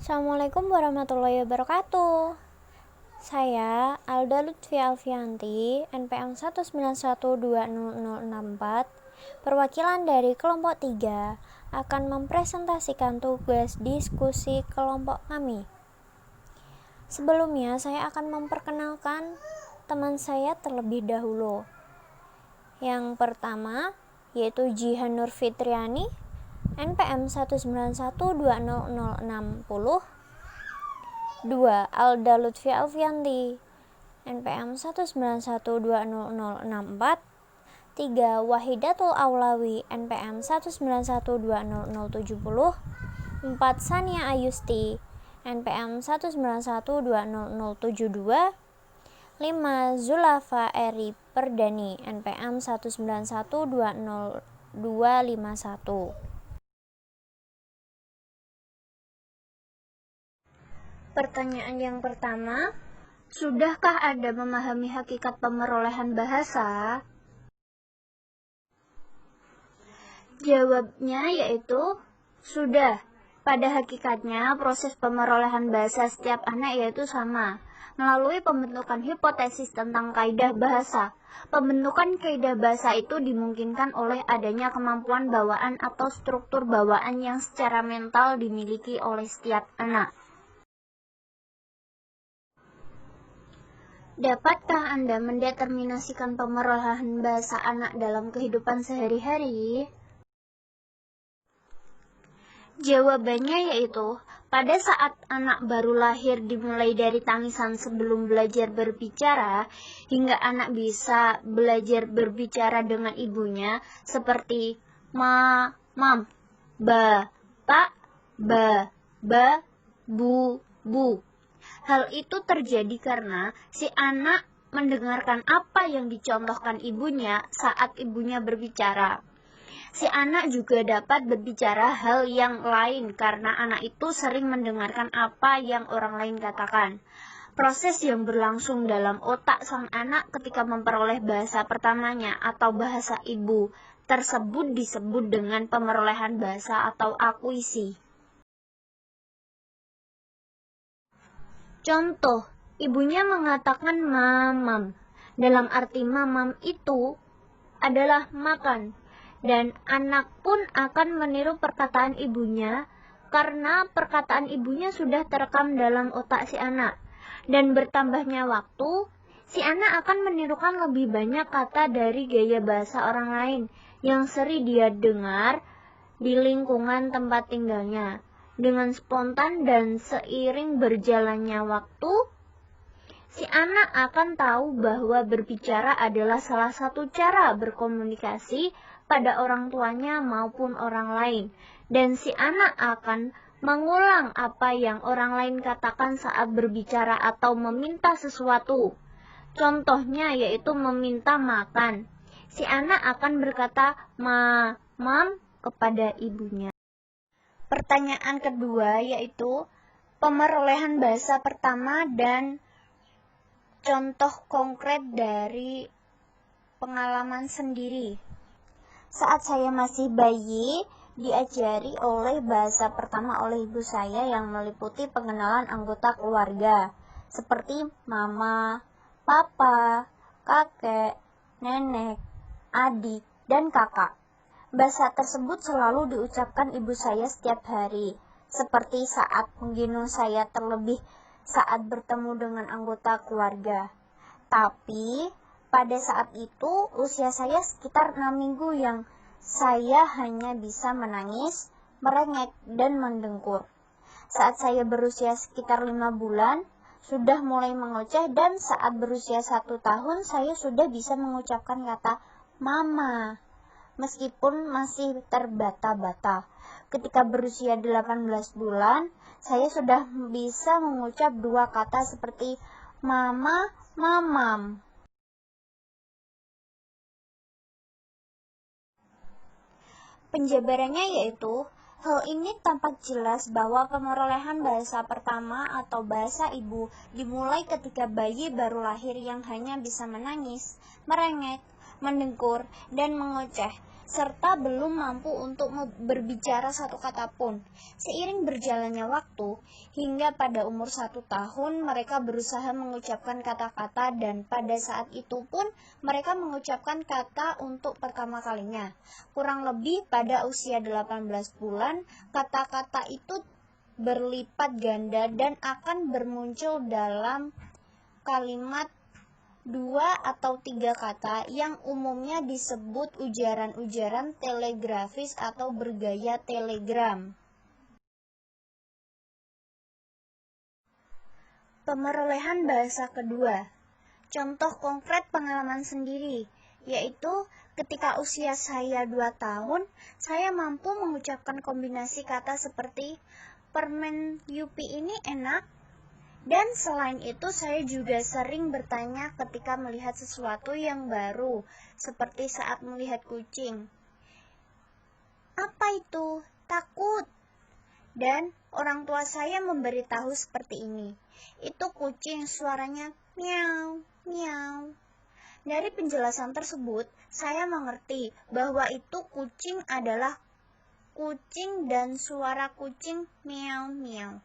Assalamualaikum warahmatullahi wabarakatuh. Saya Alda Lutfi Alfianti, NPM 191200064, perwakilan dari kelompok 3, akan mempresentasikan tugas diskusi kelompok kami. Sebelumnya, saya akan memperkenalkan teman saya terlebih dahulu. Yang pertama, yaitu Jihan Nur Fitriani, NPM 191200060. 2. Alda Lutfi Alfianti, NPM 191200064. 3. Wahidatul Aulawi, NPM 1912070. 4. Sania Ayusti, NPM 1912072. 5. Zulafa Eri Perdani, NPM 1912051. Pertanyaan yang pertama, sudahkah Anda memahami hakikat pemerolehan bahasa? Jawabnya yaitu sudah. Pada hakikatnya, proses pemerolehan bahasa setiap anak yaitu sama, melalui pembentukan hipotesis tentang kaidah bahasa. Pembentukan kaidah bahasa itu dimungkinkan oleh adanya kemampuan bawaan atau struktur bawaan yang secara mental dimiliki oleh setiap anak. Dapatkah Anda mendeterminasikan pemerolehan bahasa anak dalam kehidupan sehari-hari? Jawabannya yaitu, pada saat anak baru lahir dimulai dari tangisan sebelum belajar berbicara, hingga anak bisa belajar berbicara dengan ibunya seperti ma, mam, ba, pak, ba, bu, bu. Hal itu terjadi karena si anak mendengarkan apa yang dicontohkan ibunya saat ibunya berbicara. Si anak juga dapat berbicara hal yang lain karena anak itu sering mendengarkan apa yang orang lain katakan. Proses yang berlangsung dalam otak sang anak ketika memperoleh bahasa pertamanya atau bahasa ibu tersebut disebut dengan pemerolehan bahasa atau akuisi. Contoh, ibunya mengatakan mamam. Dalam arti mamam itu adalah makan. Dan anak pun akan meniru perkataan ibunya karena perkataan ibunya sudah terekam dalam otak si anak. Dan bertambahnya waktu, si anak akan menirukan lebih banyak kata dari gaya bahasa orang lain yang sering dia dengar di lingkungan tempat tinggalnya. Dengan spontan dan seiring berjalannya waktu, si anak akan tahu bahwa berbicara adalah salah satu cara berkomunikasi pada orang tuanya maupun orang lain. Dan si anak akan mengulang apa yang orang lain katakan saat berbicara atau meminta sesuatu. Contohnya yaitu meminta makan. Si anak akan berkata mam kepada ibunya. Pertanyaan kedua yaitu pemerolehan bahasa pertama dan contoh konkret dari pengalaman sendiri. Saat saya masih bayi, diajari oleh bahasa pertama oleh ibu saya yang meliputi pengenalan anggota keluarga seperti mama, papa, kakek, nenek, adik, dan kakak. Bahasa tersebut selalu diucapkan ibu saya setiap hari, seperti saat menggendong saya terlebih saat bertemu dengan anggota keluarga. Tapi, pada saat itu usia saya sekitar 6 minggu yang saya hanya bisa menangis, merengek, dan mendengkur. Saat saya berusia sekitar 5 bulan, sudah mulai mengoceh dan saat berusia 1 tahun saya sudah bisa mengucapkan kata mama. Meskipun masih terbata-bata. Ketika berusia 18 bulan, saya sudah bisa mengucap 2 kata seperti mama, mamam. Penjabarannya yaitu, hal ini tampak jelas bahwa pemerolehan bahasa pertama atau bahasa ibu dimulai ketika bayi baru lahir yang hanya bisa menangis, merengek, mendengkur, dan mengoceh. serta belum mampu untuk berbicara satu kata pun. Seiring berjalannya waktu, hingga pada umur 1 tahun mereka berusaha mengucapkan kata-kata, dan pada saat itu pun mereka mengucapkan kata untuk pertama kalinya. Kurang lebih pada usia 18 bulan, kata-kata itu berlipat ganda dan akan bermuncul dalam kalimat 2 atau 3 kata yang umumnya disebut ujaran-ujaran telegrafis atau bergaya telegram. Pemerolehan bahasa kedua. Contoh konkret pengalaman sendiri, yaitu ketika usia saya 2 tahun, saya mampu mengucapkan kombinasi kata seperti permen Yupi ini enak. Dan selain itu, saya juga sering bertanya ketika melihat sesuatu yang baru, seperti saat melihat kucing. Apa itu? Takut. Dan orang tua saya memberitahu seperti ini. Itu kucing, suaranya miau, miau. Dari penjelasan tersebut, saya mengerti bahwa itu kucing adalah kucing dan suara kucing miau, miau.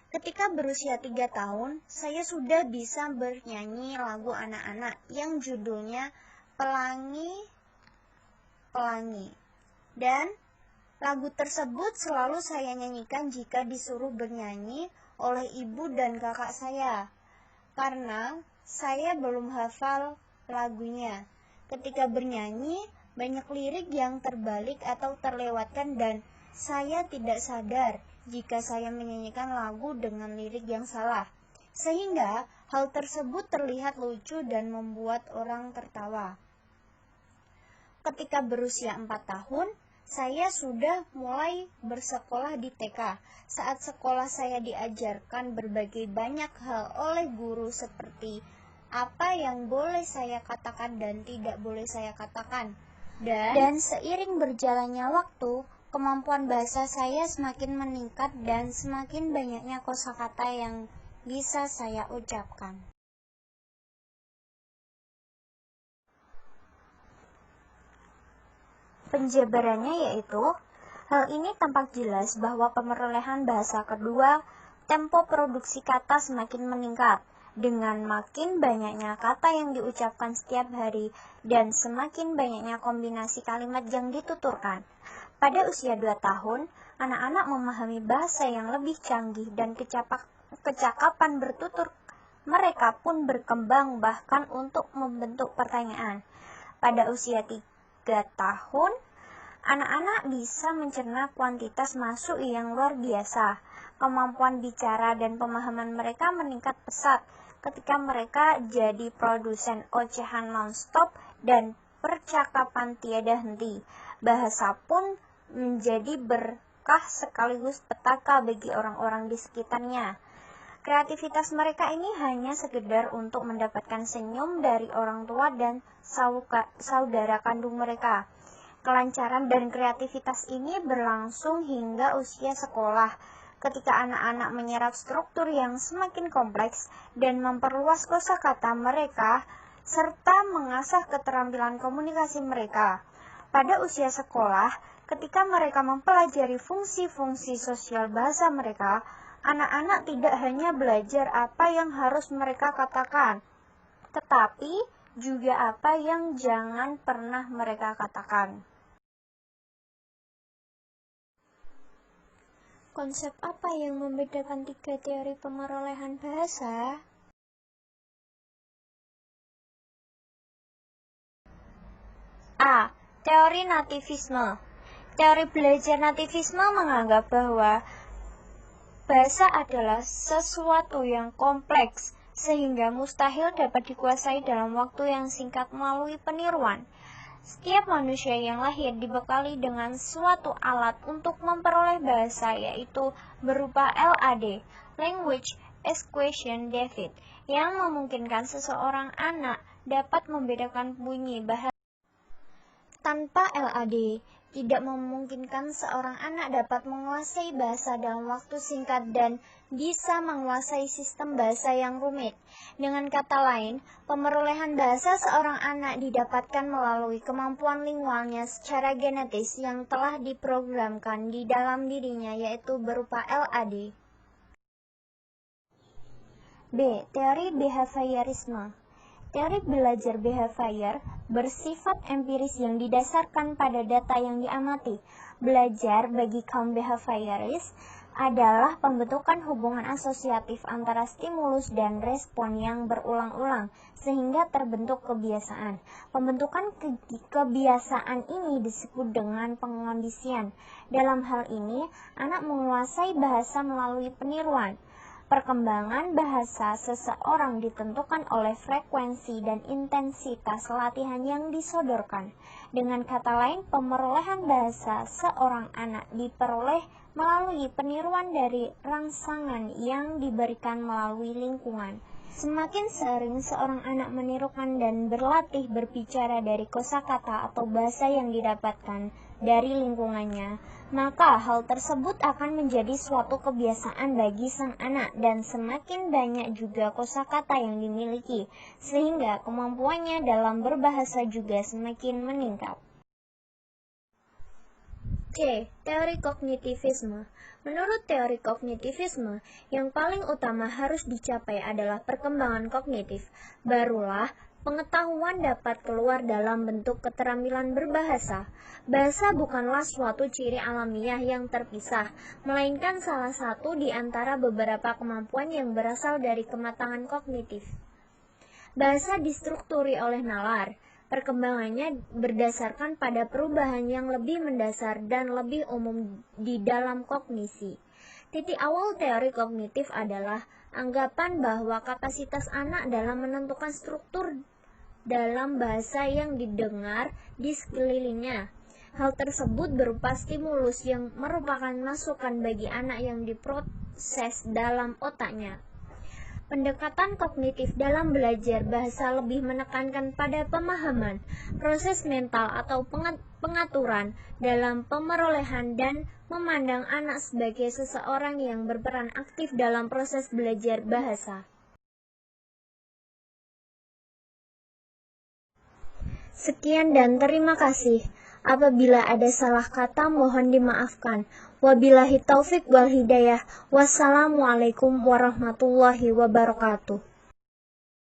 Ketika berusia 3 tahun, saya sudah bisa bernyanyi lagu anak-anak yang judulnya Pelangi, Pelangi. Dan lagu tersebut selalu saya nyanyikan jika disuruh bernyanyi oleh ibu dan kakak saya, karena saya belum hafal lagunya. Ketika bernyanyi, banyak lirik yang terbalik atau terlewatkan dan saya tidak sadar jika saya menyanyikan lagu dengan lirik yang salah, sehingga hal tersebut terlihat lucu dan membuat orang tertawa. Ketika berusia 4 tahun, saya sudah mulai bersekolah di TK. Saat sekolah saya diajarkan berbagai banyak hal oleh guru seperti apa yang boleh saya katakan dan tidak boleh saya katakan. Dan seiring berjalannya waktu, kemampuan bahasa saya semakin meningkat dan semakin banyaknya kosakata yang bisa saya ucapkan. Penjabarannya yaitu, hal ini tampak jelas bahwa pemerolehan bahasa kedua, tempo produksi kata semakin meningkat, dengan makin banyaknya kata yang diucapkan setiap hari dan semakin banyaknya kombinasi kalimat yang dituturkan. Pada usia 2 tahun, anak-anak memahami bahasa yang lebih canggih dan kecakapan bertutur mereka pun berkembang bahkan untuk membentuk pertanyaan. Pada usia 3 tahun, anak-anak bisa mencerna kuantitas masuk yang luar biasa. Kemampuan bicara dan pemahaman mereka meningkat pesat ketika mereka jadi produsen ocehan non-stop dan percakapan tiada henti. Bahasa pun menjadi berkah sekaligus petaka bagi orang-orang di sekitarnya. Kreativitas mereka ini hanya sekedar untuk mendapatkan senyum dari orang tua dan saudara kandung mereka. Kelancaran dan kreativitas ini berlangsung hingga usia sekolah, ketika anak-anak menyerap struktur yang semakin kompleks dan memperluas kosakata mereka, serta mengasah keterampilan komunikasi mereka. Pada usia sekolah, ketika mereka mempelajari fungsi-fungsi sosial bahasa mereka, anak-anak tidak hanya belajar apa yang harus mereka katakan, tetapi juga apa yang jangan pernah mereka katakan. Konsep apa yang membedakan 3 teori pemerolehan bahasa? A. Teori nativisme. Teori belajar nativisme menganggap bahwa bahasa adalah sesuatu yang kompleks, sehingga mustahil dapat dikuasai dalam waktu yang singkat melalui peniruan. Setiap manusia yang lahir dibekali dengan suatu alat untuk memperoleh bahasa, yaitu berupa LAD, Language Acquisition Deficit, yang memungkinkan seseorang anak dapat membedakan bunyi bahasa tanpa LAD. tidak memungkinkan seorang anak dapat menguasai bahasa dalam waktu singkat dan bisa menguasai sistem bahasa yang rumit. Dengan kata lain, pemerolehan bahasa seorang anak didapatkan melalui kemampuan lingualnya secara genetis yang telah diprogramkan di dalam dirinya, yaitu berupa LAD. B. Teori behaviorisme. Teori belajar behavior bersifat empiris yang didasarkan pada data yang diamati. Belajar bagi kaum behavioris adalah pembentukan hubungan asosiatif antara stimulus dan respon yang berulang-ulang sehingga terbentuk kebiasaan. Pembentukan kebiasaan ini disebut dengan pengondisian. Dalam hal ini, anak menguasai bahasa melalui peniruan. Perkembangan bahasa seseorang ditentukan oleh frekuensi dan intensitas latihan yang disodorkan. Dengan kata lain, pemerolehan bahasa seorang anak diperoleh melalui peniruan dari rangsangan yang diberikan melalui lingkungan. Semakin sering seorang anak menirukan dan berlatih berbicara dari kosakata atau bahasa yang didapatkan dari lingkungannya, maka hal tersebut akan menjadi suatu kebiasaan bagi sang anak dan semakin banyak juga kosakata yang dimiliki, sehingga kemampuannya dalam berbahasa juga semakin meningkat. C. Teori kognitivisme. Menurut teori kognitivisme, yang paling utama harus dicapai adalah perkembangan kognitif. Barulah pengetahuan dapat keluar dalam bentuk keterampilan berbahasa. Bahasa bukanlah suatu ciri alamiah yang terpisah, melainkan salah satu di antara beberapa kemampuan yang berasal dari kematangan kognitif. Bahasa distrukturi oleh nalar. Perkembangannya berdasarkan pada perubahan yang lebih mendasar dan lebih umum di dalam kognisi. Titik awal teori kognitif adalah anggapan bahwa kapasitas anak dalam menentukan struktur dalam bahasa yang didengar di sekelilingnya. Hal tersebut berupa stimulus yang merupakan masukan bagi anak yang diproses dalam otaknya. Pendekatan kognitif dalam belajar bahasa lebih menekankan pada pemahaman, proses mental atau pengaturan dalam pemerolehan dan memandang anak sebagai seseorang yang berperan aktif dalam proses belajar bahasa. Sekian dan terima kasih. Apabila ada salah kata mohon dimaafkan. Wabillahi taufik wal hidayah. Wassalamualaikum warahmatullahi wabarakatuh.